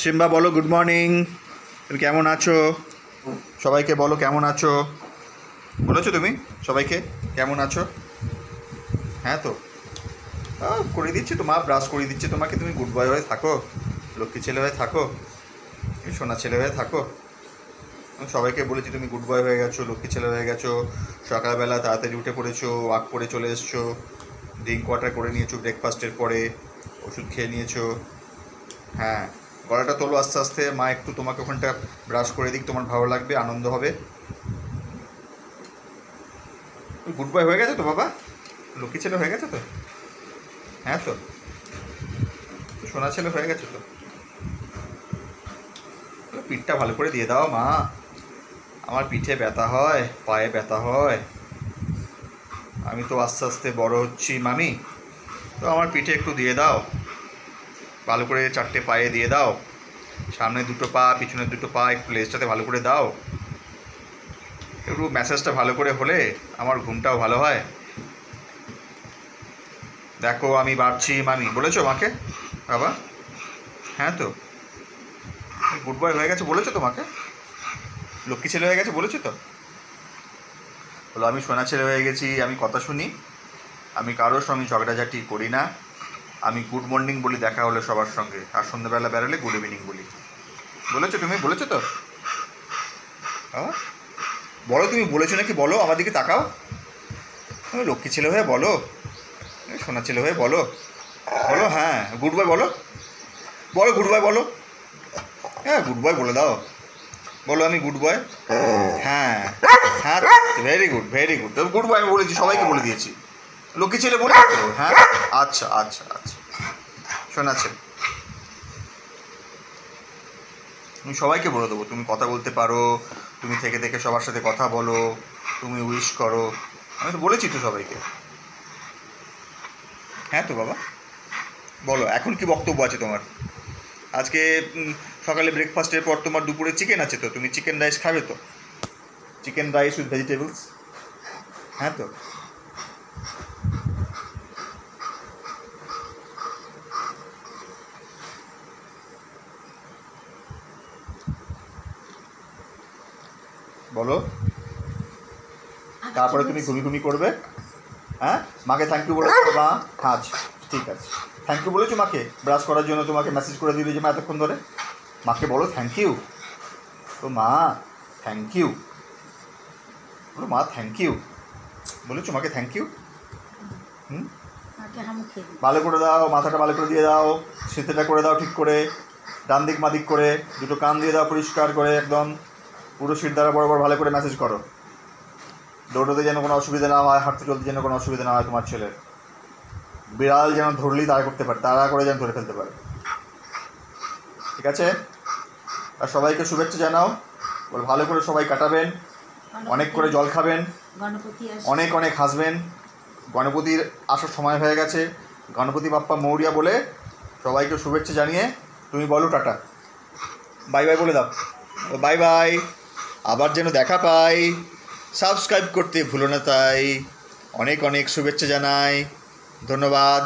Simba বলো good morning. তুমি কেমন আছো? সবাইকে বলো কেমন আছো। বলেছো তুমি সবাইকে কেমন আছো? হ্যাঁ তো করে দিচ্ছি তো, মা ব্রাশ করে দিচ্ছে তোমাকে। তুমি গুড বয় হয়ে থাকো, লক্ষ্মী ছেলে হয়ে থাকো, সোনা ছেলে হয়ে থাকো। আমি সবাইকে বলেছি তুমি গুড বয় হয়ে গেছো, লক্ষ্মী ছেলে হয়ে গেছো। সকালবেলা তাড়াতাড়ি উঠে পড়েছো, ওয়াক করে চলে এসছো, ড্রিঙ্ক ওয়াটার করে নিয়েছো ব্রেকফাস্টের পরে, ওষুধ খেয়ে নিয়েছো। হ্যাঁ, গলাটা তোলো আস্তে আস্তে, মা একটু তোমাকে ওখানটা ব্রাশ করে দিক, তোমার ভালো লাগবে, আনন্দ হবে। গুড বয় হয়ে গেছে তো বাবা, লক্ষ্মী ছেলে হয়ে গেছে তো। হ্যাঁ তো সোনা ছেলে হয়ে গেছে তো। পিঠটা ভালো করে দিয়ে দাও মা, আমার পিঠে ব্যথা হয়, পায়ে ব্যথা হয়। আমি তো আস্তে আস্তে বড় হচ্ছি মামি, তো আমার পিঠে একটু দিয়ে দাও, ভালো করে 4টে পায়ে দিয়ে দাও। সামনে 2টো পা, পিছনের 2টো পা, একটু লেজটাতে ভালো করে দাও। একটু ম্যাসেজটা ভালো করে হলে আমার ঘুমটাও ভালো হয়। দেখো আমি বাড়ছি মামি, বলেছো মাকে বাবা? হ্যাঁ তো গুড বয় হয়ে গেছে বলেছো তোমাকে, লক্ষ্মী ছেলে হয়ে গেছে বলেছো তো। বলো আমি সোনা ছেলে হয়ে গেছি, আমি কথা শুনি, আমি কারোর সঙ্গে ঝগড়াঝাটি করি না, আমি গুড মর্নিং বলি দেখা হলে সবার সঙ্গে, আর সন্ধ্যাবেলা বেরোলে গুড ইভিনিং বলি। বলেছো তুমি, বলেছো তো বাবা? বলো তুমি বলেছো নাকি, বলো আমার দিকে তাকাও। তুমি লক্ষ্মী ছেলে হয়ে বলো, সোনা ছেলে হয়ে বলো, বলো হ্যাঁ গুড বয় বলো, বলো গুড বয় বলো। হ্যাঁ গুড বয় বলে দাও, বলো আমি গুড বয়। হ্যাঁ হ্যাঁ, ভেরি গুড ভেরি গুড। তবে গুড বয় আমি বলেছি, সবাইকে বলে দিয়েছি। লক্ষ্মী ছেলে বলে তো, হ্যাঁ আচ্ছা আচ্ছা আচ্ছা, সোনা ছেলে। তুমি সবাইকে বলে দেবো তুমি কথা বলতে পারো, তুমি থেকে থেকে সবার সাথে কথা বলো, তুমি উইশ করো। আমি তো বলেছি তো সবাইকে। হ্যাঁ তো বাবা বলো এখন কি বক্তব্য আছে তোমার? আজকে সকালে ব্রেকফাস্টের পর তোমার দুপুরে চিকেন আছে তো, তুমি চিকেন রাইস খাবে তো, চিকেন রাইস উইথ ভেজিটেবলস। হ্যাঁ তো বলো। তারপরে তুমি ঘুমি করবে। হ্যাঁ মাকে থ্যাংক ইউ বলেছো মা? হ্যাঁ ঠিক আছে, থ্যাংক ইউ বলেছো মাকে ব্রাশ করার জন্য, তোমাকে মেসেজ করে দিলে যে মা এতক্ষণ ধরে। মাকে বলো থ্যাংক ইউ, তো মা থ্যাংক ইউ বলো, মা থ্যাংক ইউ বলেছো মাকে থ্যাংক ইউ। ভালো করে দাও, মাথাটা ভালো করে দিয়ে দাও, সেতেটা করে দাও ঠিক করে, ডান দিক মাদিক করে, 2টো কান দিয়ে দাও পরিষ্কার করে একদম, পুরো সিট দ্বারা বরাবর ভালো করে মেসেজ করো। দৌড়োতে যেন কোনো অসুবিধা না হয়, হাঁটতে চলতে যেন কোনো অসুবিধা না হয় তোমার ছেলের। বিড়াল যেন ধরলেই তাড়া করতে পারে, তাড়া করে যেন ধরে ফেলতে পারে। ঠিক আছে? আর সবাইকে শুভেচ্ছা জানাও, বলে ভালো করে সবাই কাটাবেন, অনেক করে জল খাবেন, অনেক অনেক হাসবেন। গণপতির আসার সময় হয়ে গেছে, গণপতি বাপ্পা মৌরিয়া বলে সবাইকে শুভেচ্ছা জানিয়ে তুমি বলো টাটা, বাই বাই বলে দাও। বাই বাই, আবার যেন দেখা পাই, সাবস্ক্রাইব করতে ভুলো না তাই। অনেক অনেক শুভেচ্ছা জানাই, ধন্যবাদ।